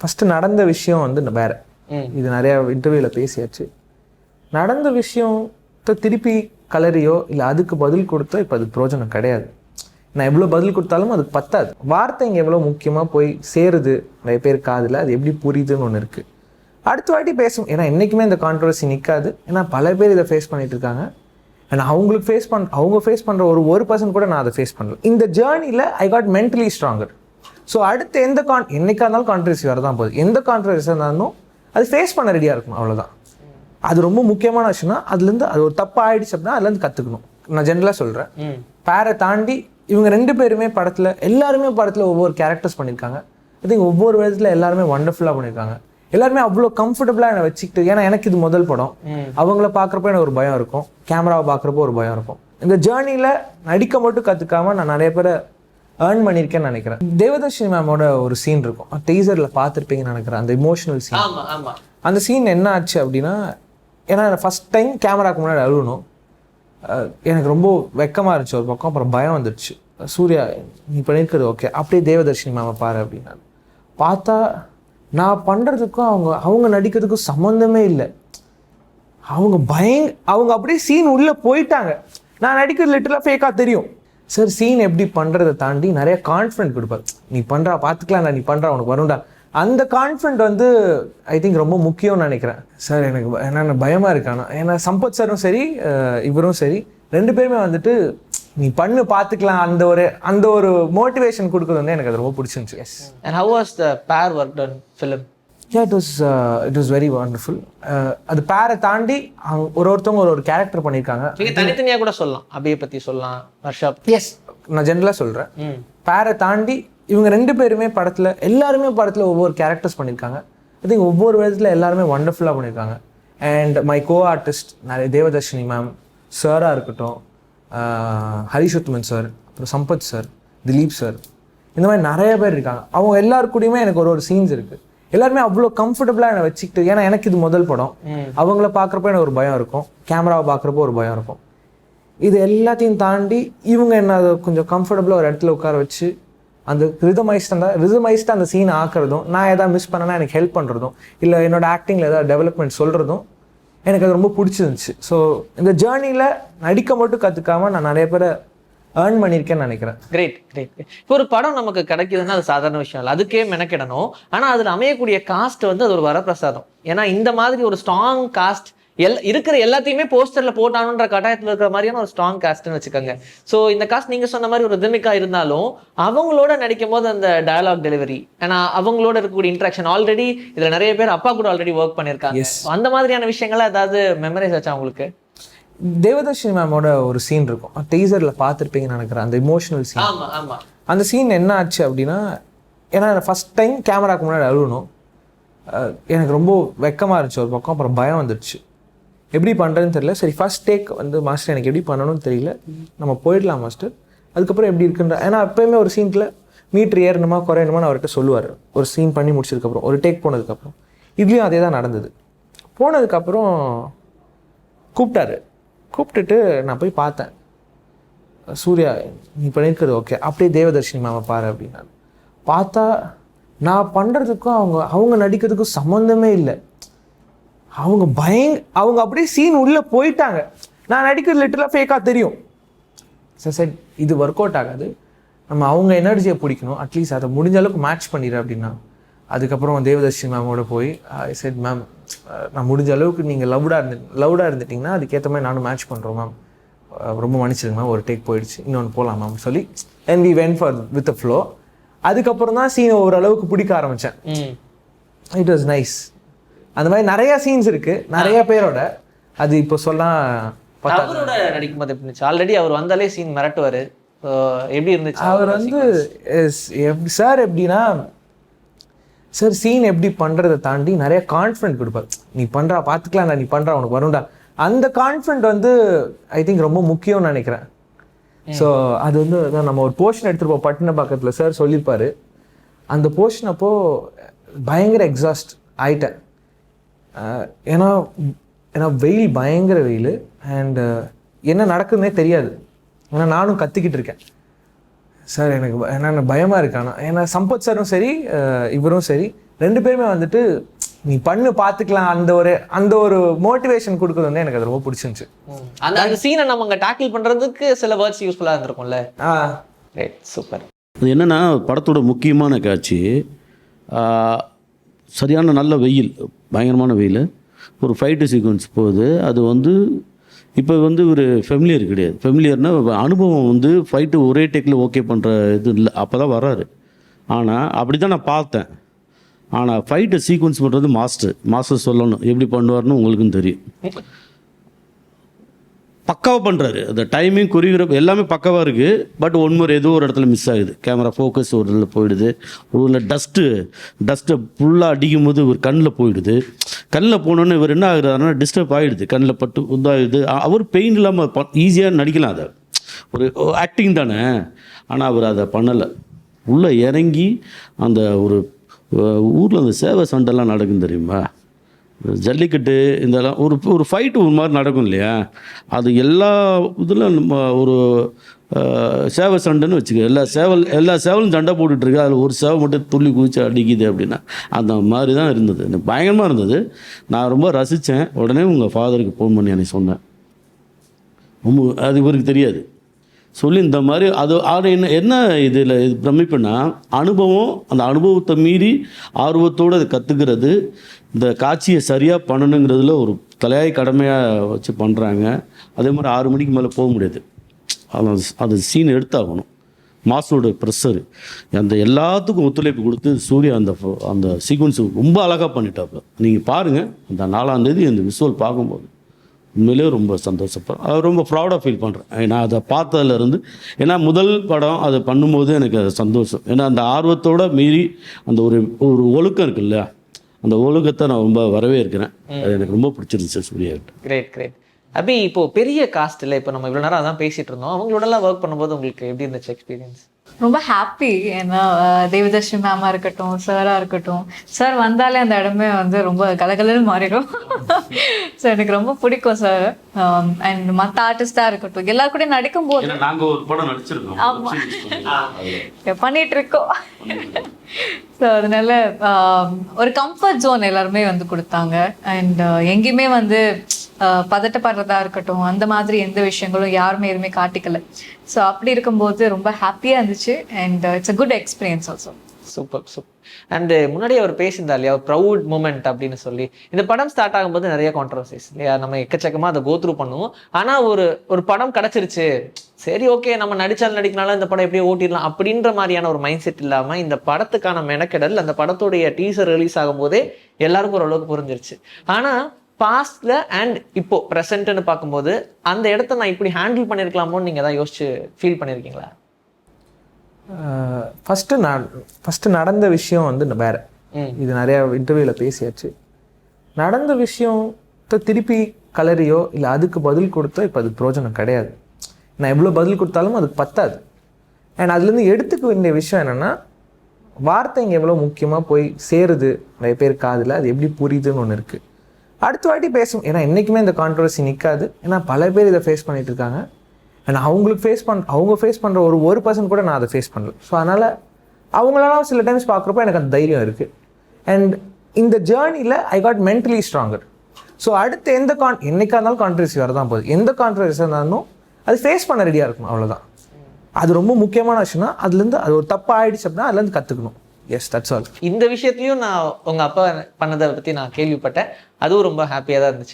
First நடந்த விஷயம் வந்து வேறு. இது நிறையா இன்டர்வியூவில் பேசியாச்சு. நடந்த விஷயத்தை திருப்பி கலரியோ இல்லை அதுக்கு பதில் கொடுத்தோ இப்போ அது பிரயோஜனம் கிடையாது. நான் எவ்வளோ பதில் கொடுத்தாலும் அதுக்கு பத்தாது. வார்த்தை இங்கே எவ்வளோ முக்கியமாக போய் சேருது நிறைய பேர் காதில், அது எப்படி புரியுதுன்னு ஒன்று இருக்குது. அடுத்த வாட்டி பேசும், ஏன்னா என்றைக்குமே இந்த கான்ட்ரவர்சி நிற்காது. ஏன்னா பல பேர் இதை ஃபேஸ் பண்ணிகிட்டு இருக்காங்க. ஏன்னா அவங்க ஃபேஸ் பண்ணுற ஒரு பர்சன் கூட நான் அதை ஃபேஸ் பண்ணல. இந்த ஜேர்னியில் I got mentally stronger. So அடுத்து என்னைக்கா இருந்தாலும் கான்ட்ரவர்சி வரதான் போகுது. எந்த கான்ட்ரவர்சி இருந்தாலும் அது ஃபேஸ் பண்ண ரெடியாக இருக்கணும், அவ்வளோதான். அது ரொம்ப முக்கியமான விஷயம்னா அதுலேருந்து அது ஒரு தப்பாக ஆகிடுச்சு அப்படின்னா அதுலேருந்து கற்றுக்கணும். நான் ஜென்ரலாக சொல்கிறேன். பேரை தாண்டி இவங்க 2 பேருமே எல்லாருமே படத்தில் ஒவ்வொரு கேரக்டர்ஸ் பண்ணியிருக்காங்க. ஐ திங்க் ஒவ்வொரு விதத்தில் எல்லாருமே வண்டர்ஃபுல்லாக பண்ணியிருக்காங்க. எல்லாருமே அவ்வளோ கம்ஃபர்டபுளாக என்னை வச்சுக்கிட்டு, ஏன்னா எனக்கு இது முதல் படம். அவங்கள பார்க்குறப்போ எனக்கு ஒரு பயம் இருக்கும், கேமராவை பார்க்குறப்போ ஒரு பயம் இருக்கும். இந்த ஜேர்னியில் நடிக்க மட்டும் கற்றுக்காம நான் நிறைய பேரை ஏர்ன் பண்ணியிருக்கேன்னு நினைக்கிறேன். தேவதர்ஷினி மேமோட ஒரு சீன் இருக்கும், டீசரில் பார்த்துருப்பீங்கன்னு நினைக்கிறேன். அந்த இமோஷனல் சீன். அந்த சீன் என்ன ஆச்சு அப்படின்னா, ஏன்னா ஃபஸ்ட் டைம் கேமராக்கு முன்னாடி அழுகணும். எனக்கு ரொம்ப வெக்கமாக இருந்துச்சு ஒரு பக்கம். அப்புறம் பயம் வந்துடுச்சு. சூர்யா நீ பண்ணியிருக்கிறது ஓகே, அப்படியே தேவதர்ஷினி மேமை பாரு அப்படின்னா பார்த்தா நான் பண்ணுறதுக்கும் அவங்க நடிக்கிறதுக்கும் சம்மந்தமே இல்லை. அவங்க அப்படியே சீன் உள்ளே போயிட்டாங்க. நான் நடிக்கிறது லிட்டரலாக ஃபேக்காக தெரியும். சார் சீன் எப்படி பண்ணுறதை தாண்டி நிறைய கான்ஃபிடென்ட் கொடுப்பார். நீ பண்ணுறா பார்த்துக்கலாம்டா, நீ பண்ணுறா உனக்கு வரும்டா. அந்த கான்ஃபிடென்ட் வந்து ஐ திங்க் ரொம்ப முக்கியம்னு நினைக்கிறேன். சார் எனக்கு என்னென்ன பயமாக இருக்கானா, ஏன்னா சம்பத் சாரும் சரி இவரும் சரி 2 பேருமே வந்துட்டு நீ பண்ணு பார்த்துக்கலாம் அந்த ஒரு மோட்டிவேஷன் கொடுக்குறது வந்து எனக்கு அது ரொம்ப பிடிச்சிருந்துச்சு. S. And how was the pair work done film? Yeah, it was very wonderful. அது பேரை தாண்டி ஒருத்தவங்க ஒரு கேரக்டர் பண்ணியிருக்காங்க. நீங்கள் தனித்தனியாக கூட சொல்லலாம், அபியை பற்றி சொல்லலாம், வர்ஷா. எஸ், நான் ஜென்ரலாக சொல்கிறேன். பேரை தாண்டி இவங்க 2 பேருமே எல்லாருமே படத்தில் ஒவ்வொரு கேரக்டர்ஸ் பண்ணியிருக்காங்க. ஐ திங்க் ஒவ்வொரு விதத்தில் எல்லாருமே வண்டர்ஃபுல்லாக பண்ணியிருக்காங்க. அண்ட் மை கோ ஆர்டிஸ்ட் நிறைய தேவதர்ஷினி மேம் சாராக இருக்கட்டும், ஹரிஷுத்மன் சார், அப்புறம் சம்பத் சார், திலீப் சார், இந்த மாதிரி நிறைய பேர் இருக்காங்க. அவங்க எல்லாருக்கூடயுமே எனக்கு ஒரு சீன்ஸ் இருக்குது. எல்லாருமே அவ்வளோ கம்ஃபர்டபுளாக என்னை வச்சுக்கிட்டு, ஏன்னா எனக்கு இது முதல் படம். அவங்கள பார்க்குறப்போ எனக்கு ஒரு பயம் இருக்கும், கேமராவை பார்க்குறப்போ ஒரு பயம் இருக்கும். இது எல்லாத்தையும் தாண்டி இவங்க என்ன அதை கொஞ்சம் கம்ஃபர்டபுளாக ஒரு இடத்துல உட்கார வச்சு அந்த ரிதமைஸ்டாக அந்த சீனை ஆக்குறதும், நான் எதாவது மிஸ் பண்ணேன்னா எனக்கு ஹெல்ப் பண்ணுறதும், இல்லை என்னோடய ஆக்டிங்கில் ஏதாவது டெவலப்மெண்ட் சொல்கிறதும் எனக்கு அது ரொம்ப பிடிச்சிருந்துச்சு. ஸோ இந்த ஜேர்னியில் நடிக்க மட்டும் கற்றுக்காமல் நான் நிறைய பேரை ஏர்ன் பண்ணியிருக்கேன்னு நினைக்கிறேன். கிரேட். இப்போ ஒரு படம் நமக்கு கிடைக்குதுன்னா அது சாதாரண விஷயம் இல்லை, அதுக்கே மெனக்கிடணும். ஆனால் அதில் அமையக்கூடிய காஸ்ட் வந்து அது ஒரு வரப்பிரசாதம். ஏன்னா இந்த மாதிரி ஒரு ஸ்ட்ராங் காஸ்ட் இருக்கிற எல்லாத்தையுமே போஸ்டரில் போட்டானுன்ற கட்டாயத்தில் இருக்கிற மாதிரியான ஒரு ஸ்ட்ராங் காஸ்ட்னு வச்சுக்கோங்க. ஸோ இந்த காஸ்ட் நீங்கள் சொன்ன மாதிரி ஒரு ரிதமிக்கா இருந்தாலும் அவங்களோட நடிக்கும் போது அந்த டயலாக் டெலிவரி, ஏன்னா அவங்களோட இருக்கக்கூடிய இன்ட்ராக்ஷன், ஆல்ரெடி இதில் நிறைய பேர் அப்பா கூட ஆல்ரெடி ஒர்க் பண்ணியிருக்காங்க. அந்த மாதிரியான விஷயங்கள்லாம் ஏதாவது மெமரைஸ் ஆச்சா உங்களுக்கு? தேவதர்ஷினி மேமோட ஒரு சீன் இருக்கும், டீசரில் பார்த்துருப்பீங்கன்னு நினைக்கிறேன். அந்த இமோஷனல் சீன். ஆமாம். அந்த சீன் என்ன ஆச்சு அப்படின்னா, ஏன்னா ஃபஸ்ட் டைம் கேமராக்கு முன்னாடி அழுகணும். எனக்கு ரொம்ப வெக்கமாக இருந்துச்சு ஒரு பக்கம். அப்புறம் பயம் வந்துடுச்சு, எப்படி பண்ணுறதுன்னு தெரியல. சரி ஃபஸ்ட் டேக் வந்து மாஸ்டர் எனக்கு எப்படி பண்ணணும்னு தெரியல, நம்ம போயிடலாம் மாஸ்டர், அதுக்கப்புறம் எப்படி இருக்குன்ற. ஏன்னா எப்போயுமே ஒரு சீனில் மீட்ரு ஏறணுமா குறையணுமான்னு அவர்கிட்ட சொல்லுவார். ஒரு சீன் பண்ணி முடிச்சதுக்கப்புறம், ஒரு டேக் போனதுக்கப்புறம். இதுலேயும் அதே தான் நடந்தது. போனதுக்கப்புறம் கூப்பிட்டுட்டு நான் போய் பார்த்தேன். சூர்யா நீ பண்ணியிருக்கிறது ஓகே, அப்படியே தேவதர்ஷினி மேமை பாரு அப்படின்னா பார்த்தா நான் பண்ணுறதுக்கும் அவங்க நடிக்கிறதுக்கும் சம்மந்தமே இல்லை. அவங்க அப்படியே சீன் உள்ளே போயிட்டாங்க. நான் நடிக்கிறது லிட்டரலாக ஃபேக்காக தெரியும். சார் இது ஒர்க் அவுட் ஆகாது, நம்ம அவங்க எனர்ஜியை பிடிக்கணும், அட்லீஸ்ட் அதை முடிஞ்ச அளவுக்கு மேட்ச் பண்ணிடு அப்படின்னா. அதுக்கப்புறம் தேவதர்ஷினி மேமோட போய் சரி மேம், நான் முடிஞ்ச அளவுக்கு நீங்கள் லவுடாக இருந்துட்டிங்கன்னா அதுக்கேற்ற மாதிரி நானும் மேட்ச் பண்ணுறோம் மேம், ரொம்ப மன்னிச்சிடுங்க மேம், ஒரு டேக் போயிடுச்சு, இன்னொன்று போகலாம் மேம் சொல்லி and we went for with a flow. அதுக்கப்புறம் தான் சீனை ஓரளவுக்கு பிடிக்க ஆரம்பித்தேன். It was nice. அந்த மாதிரி நிறைய சீன்ஸ் இருக்கு நிறைய பேரோட. அது இப்போ சொல்லலாம். அவரோட நடிக்கும் போது எப்படி இருந்துச்சு? ஆல்ரெடி அவர் வந்தாலே சீன் மிரட்டுவார், எப்படி இருந்துச்சு? அவர் வந்து சார் எப்படின்னா, சார் சீன் எப்படி பண்ணுறதை தாண்டி நிறைய கான்ஃபிடென்ட் கொடுப்பார். நீ பண்ணுறா பார்த்துக்கலாம்டா, நீ பண்ணுறா உனக்கு வரும்டா. அந்த கான்ஃபிடென்ட் வந்து ஐ திங்க் ரொம்ப முக்கியம்னு நினைக்கிறேன். ஸோ அது வந்து நம்ம ஒரு போர்ஷன் எடுத்துருப்போம் பட்டினப்பாக்கத்தில், சார் சொல்லியிருப்பார். அந்த போர்ஷன் அப்போது பயங்கர எக்ஸாஸ்ட் ஆயிட்டேன். ஏன்னா வெயில், பயங்கர வெயில். அண்டு என்ன நடக்குதுன்னே தெரியாது. ஏன்னா நானும் கற்றுக்கிட்டு இருக்கேன். சார் எனக்கு என்னென்ன பயமாக இருக்கானா, ஏன்னா சம்பத் சாரும் சரி இவரும் சரி 2 பேருமே வந்துட்டு நீ பண்ணு பார்த்துக்கலாம் அந்த ஒரு மோட்டிவேஷன் கொடுக்குறது வந்து எனக்கு அது ரொம்ப பிடிச்சிருந்துச்சு. அந்த சீனை நம்ம அங்கே டேக்கிள் பண்ணுறதுக்கு சில வேர்ட்ஸ் யூஸ்ஃபுல்லாக இருந்திருக்கும்ல. சூப்பர். அது என்னென்னா படத்தோட முக்கியமான காட்சி, சரியான நல்ல வெயில், பயங்கரமான வெயில், ஒரு ஃபைட்டு சீக்வன்ஸ் போகுது. அது வந்து இப்போ வந்து ஒரு ஃபெமிலியர் கிடையாது. ஃபெமிலியர்னால் அனுபவம் வந்து ஃபைட்டு ஒரே டேக்கில் ஓகே பண்ணுற இது இல்லை, அப்போ தான் வராரு. ஆனால் அப்படி தான் நான் பார்த்தேன். ஆனால் ஃபைட்டை சீக்வன்ஸ் பண்ணுறது மாஸ்டர் சொல்லணும் எப்படி பண்ணுவார்னு உங்களுக்கும் தெரியும். பக்காவாக பண்ணுறாரு. அந்த டைமிங் கொரியோகிராஃபி எல்லாமே பக்காவாக இருக்குது. பட் ஒன்மொரு ஏதோ ஒரு இடத்துல மிஸ் ஆகுது. கேமரா ஃபோக்கஸ் ஒரு இதில் போயிடுது. ஒரு டஸ்ட்டை ஃபுல்லாக அடிக்கும் போது ஒரு கண்ணில் போயிடுது. கண்ணில் போனோன்னே இவர் என்ன ஆகுறாருன்னா டிஸ்டர்ப் ஆகிடுது. கண்ணில் பட்டு இதாகிடுது. அவர் பெயின் இல்லாமல் ஈஸியாக நடிக்கலாம். அதை ஒரு ஆக்டிங் தானே. ஆனால் அவர் அதை பண்ணலை. உள்ளே இறங்கி அந்த ஒரு ஊரில் அந்த சேவை சண்டைலாம் நடக்கும் தெரியுமா, ஜல்லிக்கட்டு இதெல்லாம் ஒரு ஃபைட்டு ஒரு மாதிரி நடக்கும் இல்லையா, அது எல்லா இதில் நம்ம ஒரு சேவை சண்டைன்னு வச்சுக்க, எல்லா சேவலும் சண்டை போட்டுட்ருக்கு. அதில் ஒரு சேவை மட்டும் துள்ளி குதிச்சு அடிக்குது அப்படின்னா அந்த மாதிரி தான் இருந்தது. எனக்கு பயங்கரமாக இருந்தது. நான் ரொம்ப ரசித்தேன். உடனே உங்கள் ஃபாதருக்கு ஃபோன் பண்ணி எனக்கு சொன்னேன். அது இவருக்கு தெரியாது சொல்லி இந்த மாதிரி அது என்ன இதில் பிரமிப்புன்னா அனுபவம். அந்த அனுபவத்தை மீறி ஆர்வத்தோடு அதை கற்றுக்கிறது, இந்த காட்சியை சரியாக பண்ணணுங்கிறதுல ஒரு தலையாய் கடமையாக வச்சு பண்ணுறாங்க. அதே மாதிரி 6 மணிக்கு மேலே போக முடியாது. அது சீன் எடுத்தாகணும். மாஸ்டரோட ப்ரெஷரு அந்த எல்லாத்துக்கும் ஒத்துழைப்பு கொடுத்து சூர்யா அந்த சீக்வன்ஸு ரொம்ப அழகாக பண்ணிட்டாப்ப. நீங்கள் பாருங்கள், அந்த 4ஆம் தேதி அந்த விஷுவல் பார்க்கும்போது உண்மையிலே ரொம்ப சந்தோஷப்படுறேன். அது ரொம்ப ப்ரௌடாக ஃபீல் பண்ணுறேன். நான் அதை பார்த்ததுலேருந்து, ஏன்னா முதல் படம் அதை பண்ணும்போது எனக்கு அது சந்தோஷம். ஏன்னா அந்த ஆர்வத்தோடு மீறி அந்த ஒரு ஒழுக்கம் இருக்குல்ல, அந்த ஒழுக்கத்தை நான் ரொம்ப வரவேற்கிறேன். அது எனக்கு ரொம்ப பிடிச்சிருந்துச்சு சூர்யாக்கிட்ட. கிரேட். அபி, இப்போ பெரிய காஸ்ட் இல்லை, இப்போ நம்ம இவ்வளோ நேரம் அதான் பேசிட்டு இருந்தோம். அவங்களோடலாம் ஒர்க் பண்ணும்போது உங்களுக்கு எப்படி இருந்துச்சு எக்ஸ்பீரியன்ஸ்? ரொம்ப ஹாப்பி. ஏன்னா தேவதர்ஷினி மேமாக இருக்கட்டும், சாராக இருக்கட்டும், சார் வந்தாலே அந்த இடமே வந்து ரொம்ப கலகலன்னு மாறிடும். ஸோ எனக்கு ரொம்ப பிடிக்கும் சார். அண்ட் மற்ற ஆர்டிஸ்டாக இருக்கட்டும், எல்லாரும் கூட நடிக்கும் போது நாங்கள் ஒரு படம் நடிச்சிருக்கோம். ஆமாம், பண்ணிட்டு இருக்கோம். ஸோ அதனால ஒரு கம்ஃபர்ட் ஜோன் எல்லாருமே வந்து கொடுத்தாங்க. அண்ட் எங்கேயுமே வந்து பதட்டப்படுறதா இருக்கட்டும், அந்த மாதிரி எந்த விஷயங்களும் யாருமே எதுவுமே காட்டிக்கல. ஸோ அப்படி இருக்கும்போது ரொம்ப ஹாப்பியாக இருந்துச்சு. And it's a good experience also. Super. And முன்னாடியே அவர் பேசியிருந்தார் இல்லையா, ப்ரௌட் மூமெண்ட் அப்படின்னு சொல்லி. இந்த படம் ஸ்டார்ட் ஆகும்போது நிறைய கான்ட்ரவர்சிஸ் இல்லையா, நம்ம எக்கச்சக்கமாக அதை கோத்ரூ பண்ணுவோம். ஆனால் ஒரு படம் கிடச்சிருச்சு, சரி ஓகே நம்ம நடிக்கனால இந்த படம் எப்படியே ஓட்டிடலாம் அப்படின்ற மாதிரியான ஒரு மைண்ட் செட் இல்லாமல் இந்த படத்துக்கான மெனக்கெடல் அந்த படத்துடைய டீசர் ரிலீஸ் ஆகும்போதே எல்லாருக்கும் ஓரளவுக்கு புரிஞ்சிருச்சு. ஆனால் பாஸ்ட்ல அண்ட் இப்போ ப்ரெசென்ட்னு பார்க்கும்போது அந்த இடத்த நான் இப்படி ஹேண்டில் பண்ணியிருக்கலாமோன்னு நீங்கள் தான் யோசிச்சு ஃபீல் பண்ணியிருக்கீங்களா? ஃபஸ்ட்டு நடந்த விஷயம் வந்து வேறு. இது நிறையா இன்டர்வியூவில் பேசியாச்சு. நடந்த விஷயத்தை திருப்பி கலரியோ இல்லை அதுக்கு பதில் கொடுத்தோ இப்போ அதுக்கு பிரோஜனம் கிடையாது. நான் எவ்வளோ பதில் கொடுத்தாலும் அதுக்கு பத்தாது. அண்ட் அதுலேருந்து எடுத்துக்க வேண்டிய விஷயம் என்னென்னா, வார்த்தைங்க எவ்வளோ முக்கியமாக போய் சேருது நிறைய பேர் காதில், அது எப்படி புரியுதுன்னு ஒன்று இருக்குது. அடுத்த வாட்டி பேசும். ஏன்னா என்றைக்குமே இந்த கான்ட்ரவர்சி நிற்காது. ஏன்னா பல பேர் இதை ஃபேஸ் பண்ணிகிட்டு இருக்காங்க. ஏன்னா அவங்க ஃபேஸ் பண்ணுற ஒரு பர்சன் கூட நான் அதை ஃபேஸ் பண்ணல. ஸோ அதனால் அவங்களெல்லாம் சில டைம்ஸ் பார்க்குறப்போ எனக்கு அந்த தைரியம் இருக்குது. அண்ட் இந்த ஜேர்னியில் I got mentally stronger. So அடுத்து என்னைக்காக இருந்தாலும் கான்ட்ரவர்சி வரதான் போகுது. எந்த கான்ட்ரவர்சி இருந்தாலும் அது ஃபேஸ் பண்ண ரெடியாக இருக்கணும், அவ்வளோதான். அது ரொம்ப முக்கியமான விஷயம்னா அதுலேருந்து அது ஒரு தப்பாக ஆகிடுச்சு அப்படின்னா அதுலேருந்து கற்றுக்கணும். Yes, that's all. இந்த விஷயத்துலையும் நான் உங்கள் அப்பா பண்ணதை பற்றி நான் கேள்விப்பட்டேன். அதுவும் ரொம்ப ஹாப்பியாக தான் இருந்துச்சு.